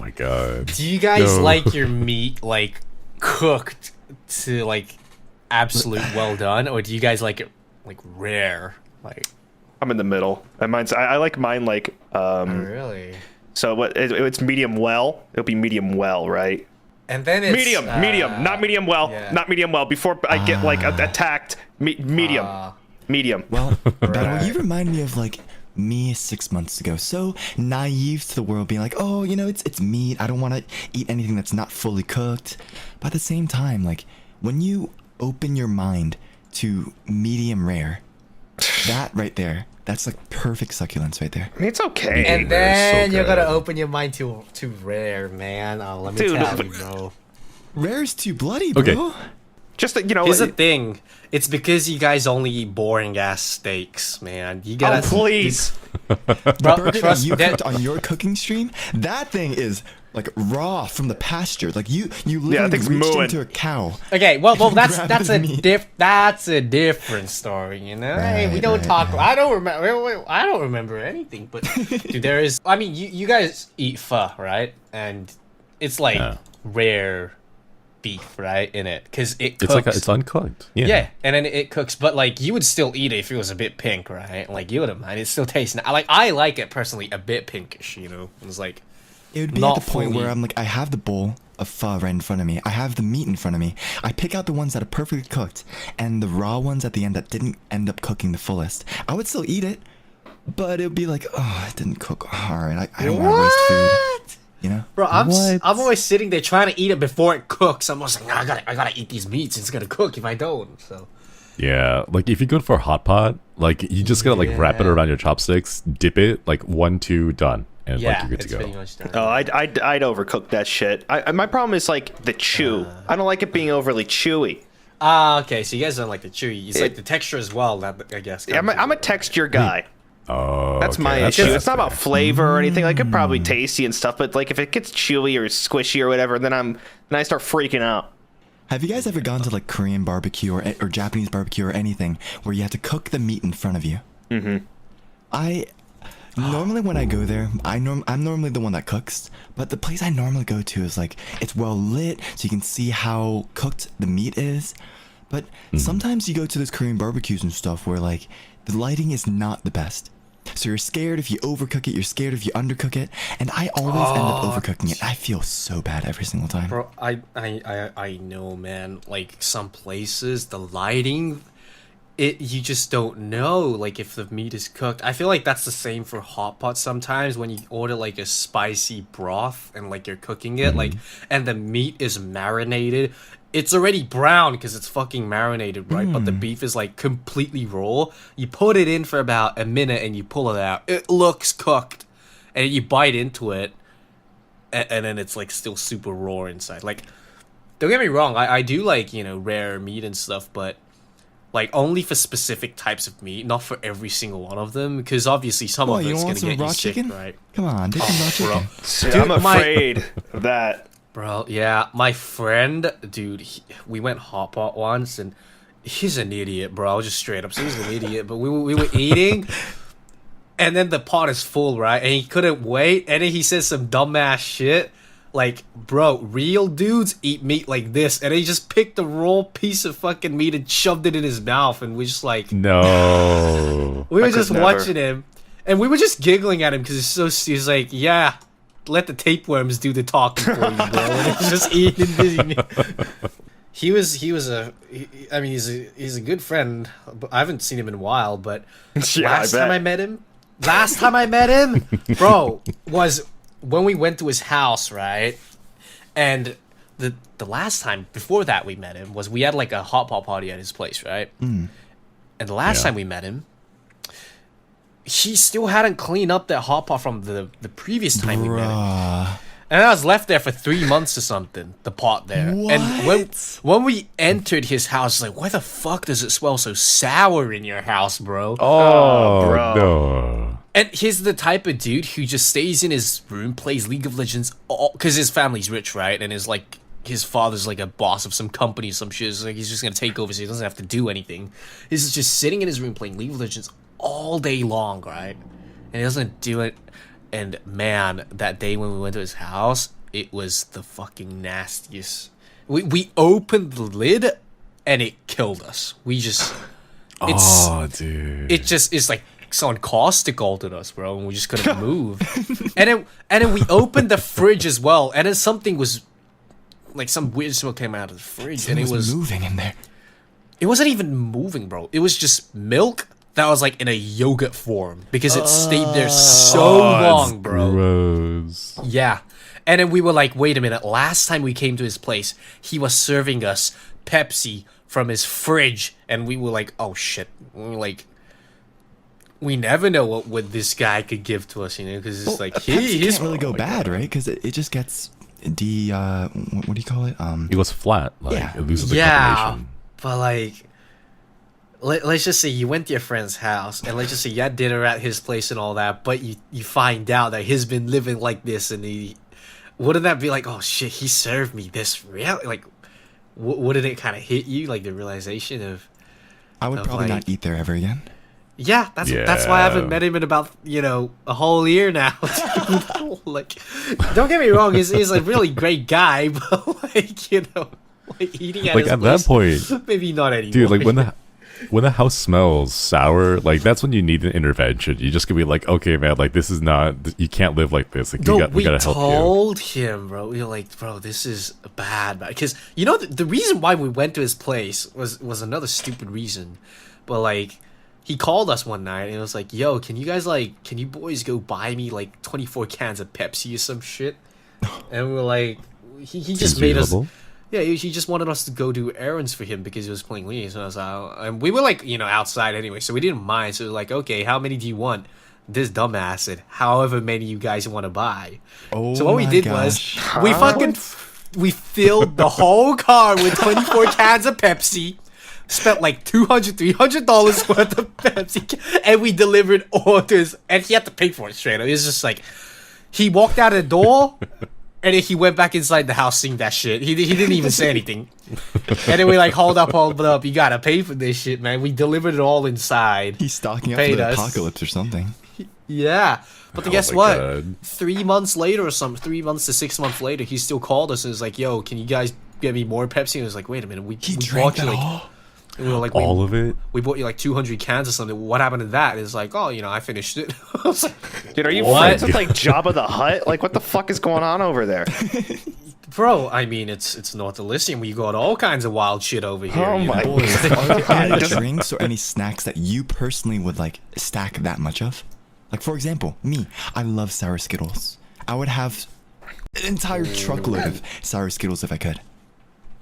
my god. Do you guys like your meat like cooked to like absolute well done, or do you guys like it like rare? Like I'm in the middle. And I like mine like really. So what? It's medium well. It'll be medium well, right? And then it's medium, not medium well, not medium well. Before I get like attacked, medium. Well, Battle, you remind me of like me 6 months ago. So naive to the world, being like, oh, you know, it's meat. I don't want to eat anything that's not fully cooked. But at the same time, like when you open your mind to medium rare, that right there, that's like perfect succulence right there. I mean, it's okay. And then you're gonna open your mind to rare, man. Oh, let me tell you, bro. Rare is too bloody, bro. Okay. Just you know. Here's the thing. It's because you guys only eat boring ass steaks, man. You gotta. Oh, please. Bro, Burger trust that you me. cooked on your cooking stream, that thing is like raw from the pasture. Like you literally reached into a cow. Okay, well, that's the meat. that's a different story, you know. Hey, we don't talk. I don't remember anything, but dude, there is. I mean, you guys eat pho, right? And it's like rare beef, right? In it, because it cooks. It's like it's uncooked. Yeah, and then it cooks, but like you would still eat it if it was a bit pink, right? Like you wouldn't mind. It still tastes. I like it personally a bit pinkish, you know. It's like. It would be at the point where I'm like, I have the bowl of pho right in front of me. I have the meat in front of me. I pick out the ones that are perfectly cooked, and the raw ones at the end that didn't end up cooking the fullest. I would still eat it, but it would be like, oh, it didn't cook hard. I don't want to waste food. You know, bro. I'm always sitting there trying to eat it before it cooks. I'm always like, nah, I gotta eat these meats. It's gonna cook if I don't. So. Yeah, like if you're going for a hot pot, like you just gotta like wrap it around your chopsticks, dip it, like 1, 2, done. And like you're good to go. Pretty much done. Oh, I'd overcook that shit. My problem is like the chew. I don't like it being overly chewy. Okay, so you guys don't like the chewy. It's like the texture as well. That I guess. Yeah, I'm a texture guy. Oh, that's my issue. It's not about flavor or anything. Like it's probably tasty and stuff, but like if it gets chewy or squishy or whatever, then I start freaking out. Have you guys ever gone to like Korean barbecue or Japanese barbecue or anything where you have to cook the meat in front of you? Mm-hmm. Normally when I go there, I'm normally the one that cooks, but the place I normally go to is like, it's well lit, so you can see how cooked the meat is. But sometimes you go to those Korean barbecues and stuff where like, the lighting is not the best. So you're scared if you overcook it, you're scared if you undercook it, and I always end up overcooking it. I feel so bad every single time. Bro, I know, man. Like some places, the lighting, you just don't know, like if the meat is cooked. I feel like that's the same for hot pot sometimes when you order like a spicy broth and like you're cooking it, like, and the meat is marinated. It's already brown because it's fucking marinated, right? But the beef is like completely raw. You put it in for about a minute and you pull it out. It looks cooked, and you bite into it, and then it's like still super raw inside. Like, don't get me wrong, I do like, you know, rare meat and stuff, but like only for specific types of meat, not for every single one of them, because obviously some of it's gonna get you sick, right? Come on, get some raw chicken. Dude, I'm afraid of that. Bro, yeah, my friend, dude, we went hot pot once, and he's an idiot, bro. I'll just straight up say he's an idiot. But we were eating, and then the pot is full, right? And he couldn't wait, and then he says some dumbass shit. Like, bro, real dudes eat meat like this, and he just picked a raw piece of fucking meat and shoved it in his mouth, and we just like, no. We were just watching him, and we were just giggling at him because he's like, yeah. Let the tapeworms do the talking for you, bro. And he's just eating busy meat. He's a good friend. I haven't seen him in a while, but last time I met him, bro, was when we went to his house, right? And the last time before that we met him was we had like a hot pot party at his place, right? And the last time we met him, he still hadn't cleaned up that hot pot from the previous time we met him. And I was left there for 3 months or something, the pot there. What? And when we entered his house, like, why the fuck does it smell so sour in your house, bro? Oh, bro. No. And he's the type of dude who just stays in his room, plays League of Legends, because his family's rich, right? And his father's like a boss of some company or some shit. So like he's just gonna take over, so he doesn't have to do anything. He's just sitting in his room playing League of Legends all day long, right? And he doesn't do it. And man, that day when we went to his house, it was the fucking nastiest. We opened the lid and it killed us. We just dude. it's like someone caustic altered us, bro, and we just couldn't move. And then we opened the fridge as well, and then something was like some weird smell came out of the fridge, and it was moving in there. It wasn't even moving, bro. It was just milk that was like in a yogurt form because it stayed there so long, bro. Gross. Yeah. And then we were like, wait a minute. Last time we came to his place, he was serving us Pepsi from his fridge. And we were like, oh shit. We were like, we never know what this guy could give to us, you know? Because it's like, Pepsi can't really go bad, right? Because it just gets what do you call it? It goes flat. Like, Yeah. it loses the yeah. carbonation. But like, let's just say you went to your friend's house, and let's just say you had dinner at his place and all that, but you find out that he's been living like this, and wouldn't that be like, oh shit, he served me this real? Like, wouldn't it kind of hit you, like the realization of? I would probably not eat there ever again. Yeah, that's why I haven't met him in about a whole year now. Like, don't get me wrong, he's a really great guy, but like eating at Like his at place, that point, maybe not anymore. dude. Like when the house smells sour, like that's when you need an intervention. You just gonna be like, okay, man, like this is not. You can't live like this. Like we gotta help you. We told him, bro. We were like, bro, this is bad, because the reason why we went to his place was another stupid reason, but like. He called us one night and it was like, yo, can you boys go buy me like 24 cans of Pepsi or some shit? And we were like, he just made us. Yeah, he just wanted us to go do errands for him because he was playing Wii. So I was like, and we were like, outside anyway, so we didn't mind. So we were like, okay, how many do you want? This dumbass said, however many you guys want to buy. Oh, so what we did gosh. was, we filled the whole car with 24 cans of Pepsi. Spent like $200-$300 worth of Pepsi, and we delivered orders, and he had to pay for it straight up. It was just like, he walked out the door, and then he went back inside the house singing that shit. He didn't even say anything. And then we like, hold up, you gotta pay for this shit, man. We delivered it all inside. He's stocking up for the apocalypse or something. Yeah. But then guess what? God. 3 months later or something, 3 months to 6 months later, he still called us and was like, yo, can you guys get me more Pepsi? And I was like, wait a minute, we drank bought you it like... all? And we were like, All of it? We bought you like 200 cans or something. What happened to that? It's like, oh, I finished it. I was like, dude, are you friends with like Jabba the Hutt? Like, what the fuck is going on over there? bro, I mean, it's North Elysium. We got all kinds of wild shit over here. Oh my know? Are there any drinks or any snacks that you personally would like stack that much of? Like, for example, me, I love sour Skittles. I would have an entire truckload of sour Skittles if I could.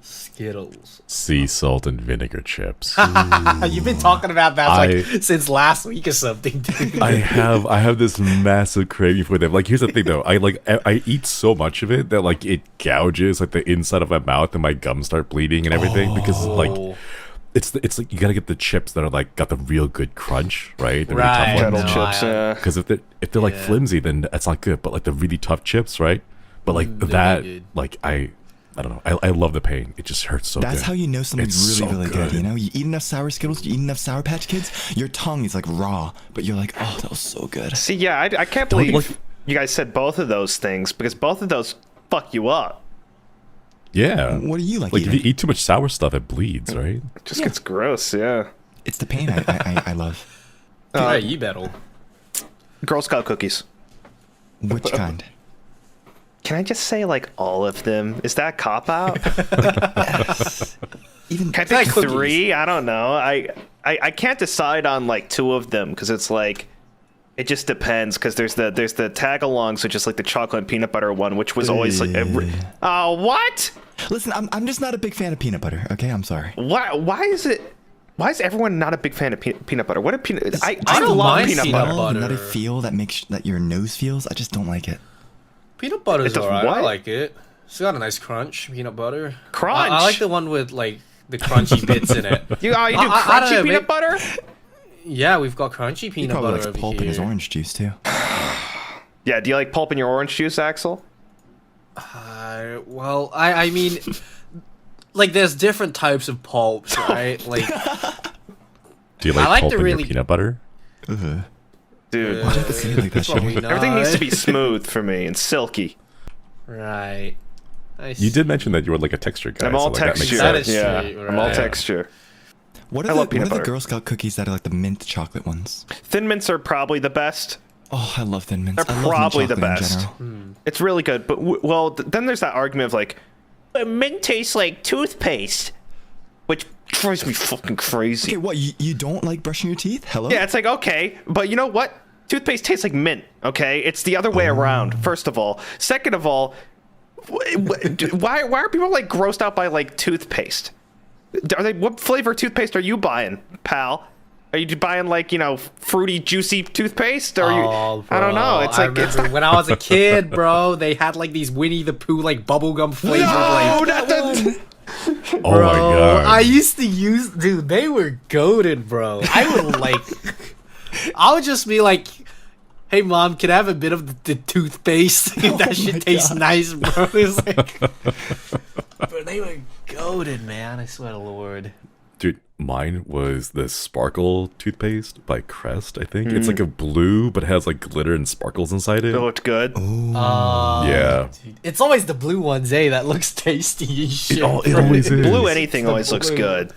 Skittles. Sea salt and vinegar chips. You've been talking about that since last week or something, dude. I have this massive craving for them. Like, here's the thing though, I eat so much of it that like it gouges like the inside of my mouth and my gums start bleeding and everything because like it's like you gotta get the chips that are like got the real good crunch, right? The really tough Kettle ones. chips, yeah. Because if they're like flimsy, then that's not good. But like the really tough chips, right? But like that, like I don't know. I love the pain. It just hurts so good. That's how you know something's It's really, so really good. good. You know, you eat enough sour Skittles, you eat enough Sour Patch Kids, your tongue is like raw, but you're like, oh, that was so good. See, yeah, I can't Don't believe look- you guys said both of those things because both of those fuck you up. Yeah. What do you like Like if eating? you eat too much sour stuff, it bleeds, right? It just gets gross, yeah. It's the pain I love. Yeah, you better. Girl Scout cookies. Which kind? Can I just say like all of them? Is that a cop out? Even Can I pick cookies. 3? I don't know. I can't decide on like 2 of them because it's like it just depends because there's the tag-alongs, which is like the chocolate and peanut butter one, which was always like what? Listen, I'm just not a big fan of peanut butter. Okay, I'm sorry. Why is everyone not a big fan of peanut butter? What a peanut I don't love mind peanut peanut butter. butter. The nutty feel that your nose feels, I just don't like it. Peanut butter's It does alright. I what? like it. It's got a nice crunch. Peanut butter. Crunch? I like the one with like the crunchy bits in it. You do I don't crunchy know, peanut butter? Yeah, we've got crunchy He peanut probably butter likes over pulp in his here. orange juice too. Yeah, do you like pulp in your orange juice, Axel? Well, I mean, like there's different types of pulps, right? Like Do you like I like pulp the in really- your peanut butter? Dude, Why'd you have to say it like that, Probably Shane? not. everything needs to be smooth for me and silky. Right. You did mention that you were like a texture guy. I'm all so, like, texture. That is yeah, true, I'm all right. texture. What I are, love the, what peanut are the butter. Girl Scout cookies that are like the mint chocolate ones? Thin mints are probably the best. Oh, I love Thin Mints. They're I love mint probably the chocolate in best. general. It's really good, but then there's that argument of like, mint tastes like toothpaste, which drives me fucking crazy. Okay, what, you don't like brushing your teeth? Hello? Yeah, it's like, okay, but you know what? Toothpaste tastes like mint, okay? It's the other way around, first of all. Second of all, why are people like grossed out by like toothpaste? What flavor toothpaste are you buying, pal? Are you buying like, fruity, juicy toothpaste? Or Oh, I don't know. It's I like it's remember when I was a kid, bro. They had like these Winnie the Pooh like bubblegum flavored no, like. not the, Oh my god. I used to use, dude. They were goated, bro. I would like. I would just be like, "Hey, mom, can I have a bit of the toothpaste? That shit tastes nice, bro." It's like, but they were goated, man. I swear to Lord. Dude, mine was the Sparkle toothpaste by Crest, I think. It's like a blue, but it has like glitter and sparkles inside it. it looked good. Yeah. Dude, it's always the blue ones, that looks tasty and shit. It always is. Blue anything always looks blue. good.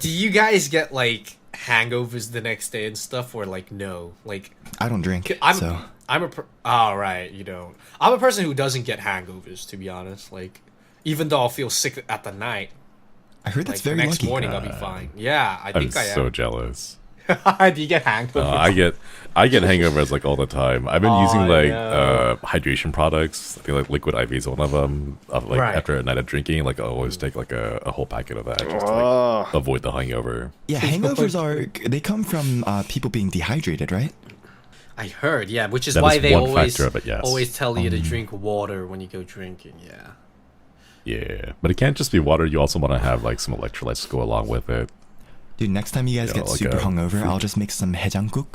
Do you guys get like hangovers the next day and stuff, or like no? Like I don't drink, so... oh right, you don't. I'm a person who doesn't get hangovers, to be honest. Like, even though I'll feel sick at the night, I heard that's like very the next lucky. morning I'll be fine. Yeah, I I'm think I am. so jealous. Do you get hangovers? I get hangovers like all the time. I've been using like no. hydration products. I think like liquid IV is one of them. Like Right. after a night of drinking, like I always take like a whole packet of that just to Oh. like, avoid the hangover. Yeah, hangovers they come from people being dehydrated, right? I heard, yeah, which is That why is they one always factor of it, yes. always tell you to drink water when you go drinking. Yeah. Yeah, but it can't just be water. You also want to have like some electrolytes to go along with it. Dude, next time you guys Yeah, get like super a hungover, I'll just make some haejangguk,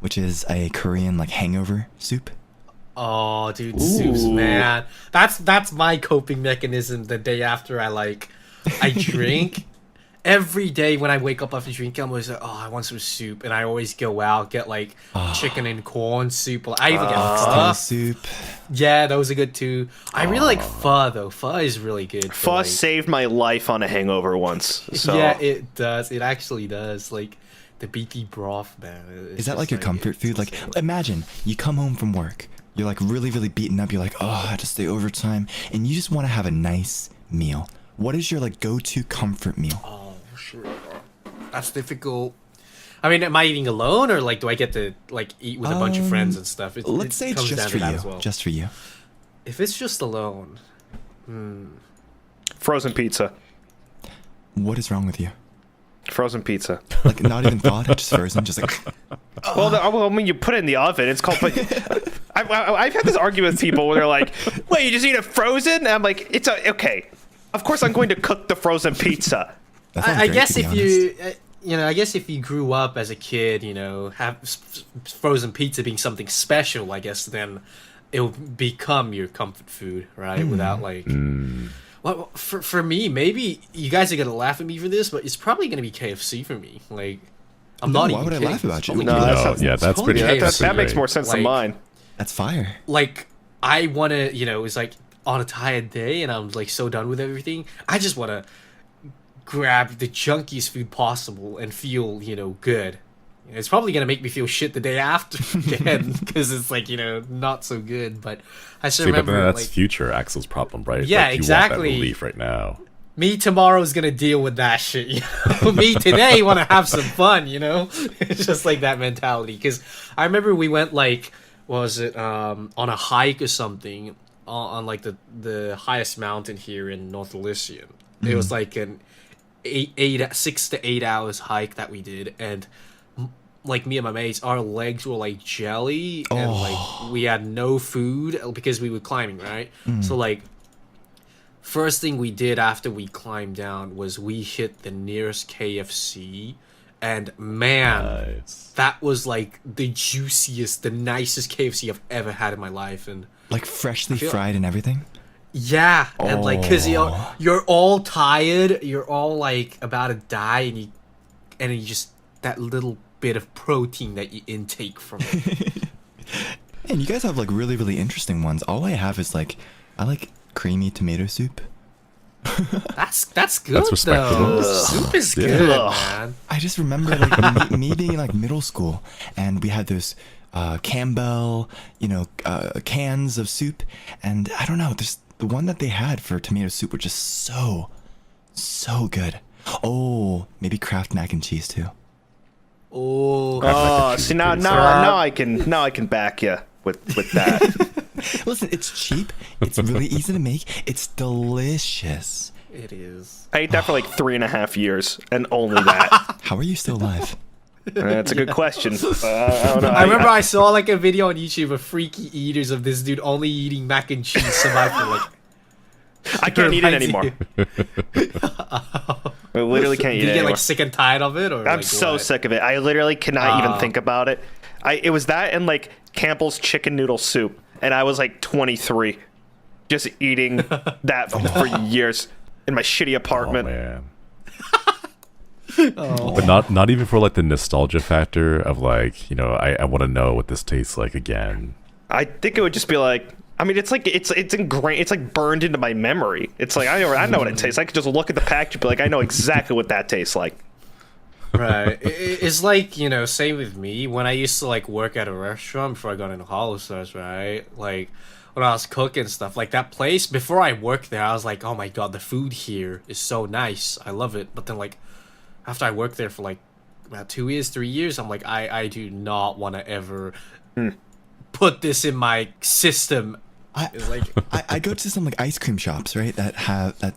which is a Korean like hangover soup. Oh, dude, soups, man. That's my coping mechanism. The day after I drink. Every day when I wake up after drinking, I'm always like, oh, I want some soup, and I always go out get like chicken and corn soup. I even get pho. Soup. Yeah, those are good too. I really like pho though. Pho is really good. for, Pho like- saved my life on a hangover once. So Yeah, it does. It actually does. Like the beefy broth, man. It's Is that just like your comfort food? Like, imagine you come home from work, you're like really, really beaten up. You're like, oh, I had to stay overtime, and you just want to have a nice meal. What is your like go-to comfort meal? Oh, sure. That's difficult. I mean, am I eating alone, or like do I get to like eat with a bunch of friends and stuff? Let's say it's comes just down for to that you. as well. Just for you. If it's just alone, frozen pizza. What is wrong with you? Frozen pizza. Like not even thawed, just frozen, just like. Well, I mean, you put it in the oven. It's called. But I've had this argument with people where they're like, "Wait, you just eat it frozen?" And I'm like, "It's okay. Of course, I'm going to cook the frozen pizza." That sounds I great, guess to be if honest. you, I guess if you grew up as a kid, have frozen pizza being something special, I guess then it will become your comfort food, right? Without like, well, for me, maybe you guys are gonna laugh at me for this, but it's probably gonna be KFC for me. Like, I'm No, not why even would I kidding. laugh about It's you? probably No, KFC. that sounds- Yeah, that's pretty. totally That's KFC. That makes great. more sense than Like- mine. That's fire. Like I want to, it's like on a tired day and I'm like so done with everything. I just want to grab the junkiest food possible and feel, good. It's probably going to make me feel shit the day after again because it's like, not so good. But I still See, but remember then that's like future Axel's problem, right? Yeah, like, you exactly. want that relief right now. me tomorrow's going to deal with that shit. Me today want to have some fun, It's just like that mentality. Because I remember we went like, what was it, on a hike or something on like the highest mountain here in North Elysium. It was like an 6 to 8 hours hike that we did, and like me and my mates, our legs were like jelly, and like we had no food because we were climbing, right? So like first thing we did after we climbed down was we hit the nearest KFC. And man, Nice. that was like the juiciest, the nicest KFC I've ever had in my life. And Like freshly feel- fried and everything. yeah, and like, cause you're all tired, you're all like about to die, and you just that little bit of protein that you intake from it. And you guys have like really, really interesting ones. All I have is like, I like creamy tomato soup. That's good That's respectable. though. Soup is good, man. I just remember like me being in like middle school, and we had those Campbell, cans of soup, and I don't know, there's the one that they had for tomato soup was just so good. Oh, maybe Kraft mac and cheese too. Oh, see now I can back you with that. Listen, it's cheap. It's really easy to make. It's delicious. it is. I ate that for like 3.5 years, and only that. How are you still alive? That's a good question. I don't know. I remember I saw like a video on YouTube of freaky eaters of this dude only eating mac and cheese survived for like. I can't eat it anymore. I literally can't eat Did it you get anymore. like sick and tired of it, or I'm like, so what? sick of it. I literally cannot even think about it. It was that and like Campbell's chicken noodle soup, and I was like 23, just eating that for years in my shitty apartment. Oh, man. But not even for like the nostalgia factor of like, I want to know what this tastes like again. I think it would just be like, I mean, it's like it's ingrained, it's like burned into my memory. It's like I know what it tastes like. I could just look at the package and be like, I know exactly what that tastes like. Right. It's like, same with me. When I used to like work at a restaurant before I got into HOLOSTARS, right? Like when I was cooking stuff, like that place, before I worked there, I was like, oh my god, the food here is so nice. I love it. But then like after I worked there for like about 2 years, 3 years, I'm like, I do not want to ever put this in my system. It's like I go to some like ice cream shops, right? That have that,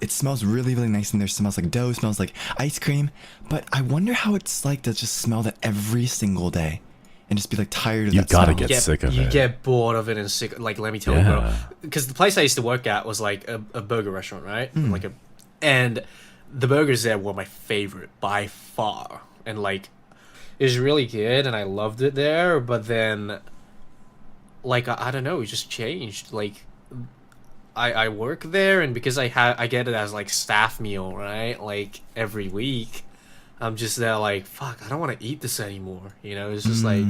it smells really, really nice, and there smells like dough, smells like ice cream. But I wonder how it's like to just smell that every single day, and just be like tired of You that gotta smell. get sick of you it. get bored of it and sick. Like, let me tell you, bro. Because the place I used to work at was like a burger restaurant, right? And the burgers there were my favorite by far, and like it was really good, and I loved it there. But then, like I don't know, it just changed. Like I work there, and because I get it as like staff meal, right? Like every week, I'm just there like, fuck, I don't want to eat this anymore. It's just like,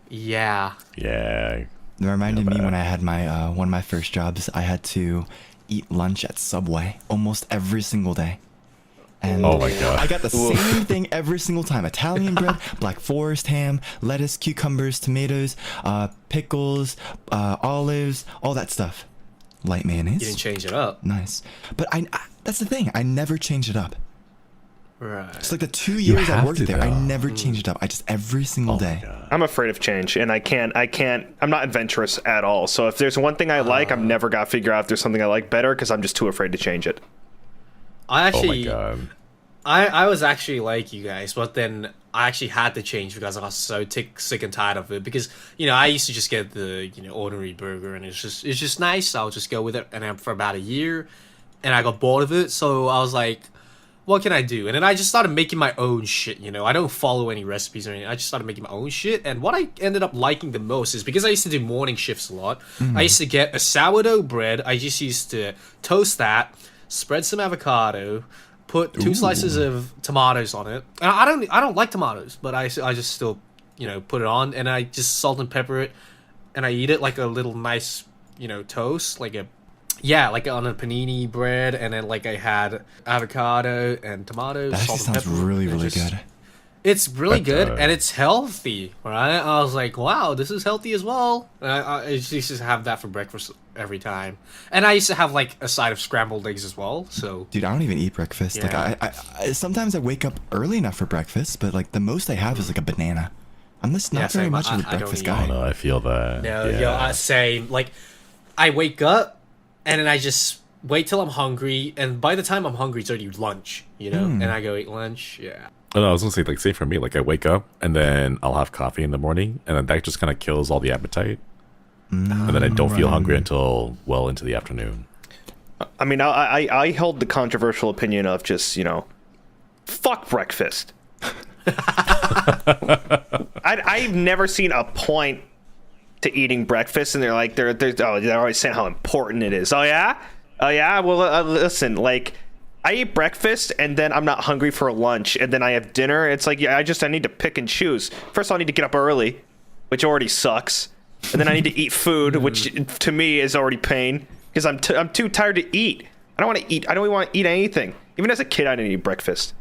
yeah. Yeah. It reminded me when I had my one of my first jobs. I had to eat lunch at Subway almost every single day. And Oh my God. I got the same thing every single time. Italian bread, Black Forest ham, lettuce, cucumbers, tomatoes, pickles, olives, all that stuff. Light mayonnaise. You didn't change it up. Nice. But I that's the thing. I never change it up. Right. It's like the 2 years I have worked to, there, I though. never changed it up. I just every single day. I'm afraid of change, and I'm not adventurous at all. So if there's one thing I like, I'm never gonna figure out if there's something I like better, because I'm just too afraid to change it. I actually, Oh my God. I was actually like you guys, but then I actually had to change because I was so sick and tired of it. Because I used to just get the ordinary burger, and it's just nice. I'll just go with it, and then for about a year, and I got bored of it. So I was like, what can I do? And then I just started making my own shit. I don't follow any recipes or anything. I just started making my own shit. And what I ended up liking the most is because I used to do morning shifts a lot. I used to get a sourdough bread. I just used to toast that, spread some avocado, put 2 slices of tomatoes on it. And I don't like tomatoes, but I just still put it on, and I just salt and pepper it, and I eat it like a little nice toast, like on a panini bread. And then like I had avocado and tomatoes. That actually salt and sounds pepper, really, and really just- good. It's really But, good, and it's healthy, right? I was like, wow, this is healthy as well. And I used to have that for breakfast every time. And I used to have like a side of scrambled eggs as well. So Dude, I don't even eat breakfast. Yeah. Like I sometimes I wake up early enough for breakfast, but like the most I have is like a banana. I'm just not very same. much of a I don't breakfast eat- guy. No, I feel that. no, Yeah. same. Like I wake up, and then I just wait till I'm hungry, and by the time I'm hungry, it's already lunch, and I go eat lunch. Yeah. Oh, no, I was gonna say like same for me. Like I wake up and then I'll have coffee in the morning, and then that just kind of kills all the appetite, and then I don't feel hungry until well into the afternoon. I mean, I held the controversial opinion of just fuck breakfast. I've never seen a point to eating breakfast, and they're always saying how important it is. Oh yeah. Well, listen, like, I eat breakfast, and then I'm not hungry for lunch, and then I have dinner. It's like, I need to pick and choose. First, I need to get up early, which already sucks. And then I need to eat food, which to me is already pain because I'm too tired to eat. I don't want to eat. I don't even want to eat anything. Even as a kid, I didn't eat breakfast.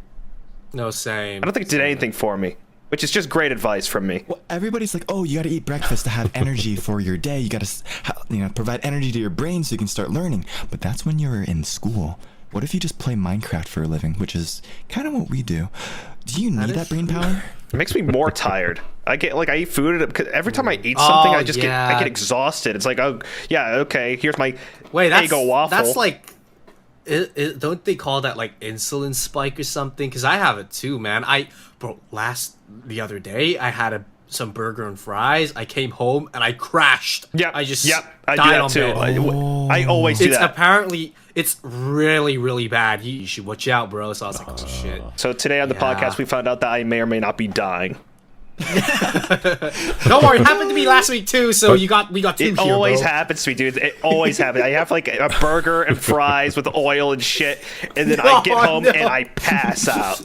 No, same. I don't think it did anything for me, which is just great advice from me. Well, everybody's like, oh, you got to eat breakfast to have energy for your day. You got to, provide energy to your brain so you can start learning. But that's when you're in school. What if you just play Minecraft for a living, which is kind of what we do? Do you need that brain power? It makes me more tired. I eat food because every time I eat something, I get exhausted. It's like, oh yeah, okay, here's my Eggo waffle. That's like, don't they call that like insulin spike or something? Because I have it too, man. The other day I had some burger and fries. I came home and I crashed. Yeah, I just I do died that on too. bed. I always do that. Apparently, it's really, really bad. You should watch out, bro. So I was like, oh shit. So today on the podcast, we found out that I may or may not be dying. Don't worry, it happened to me last week too. So we got two here, It always bro. happens to me, dude. It always happens. I have like a burger and fries with oil and shit, and then I get home and I pass out.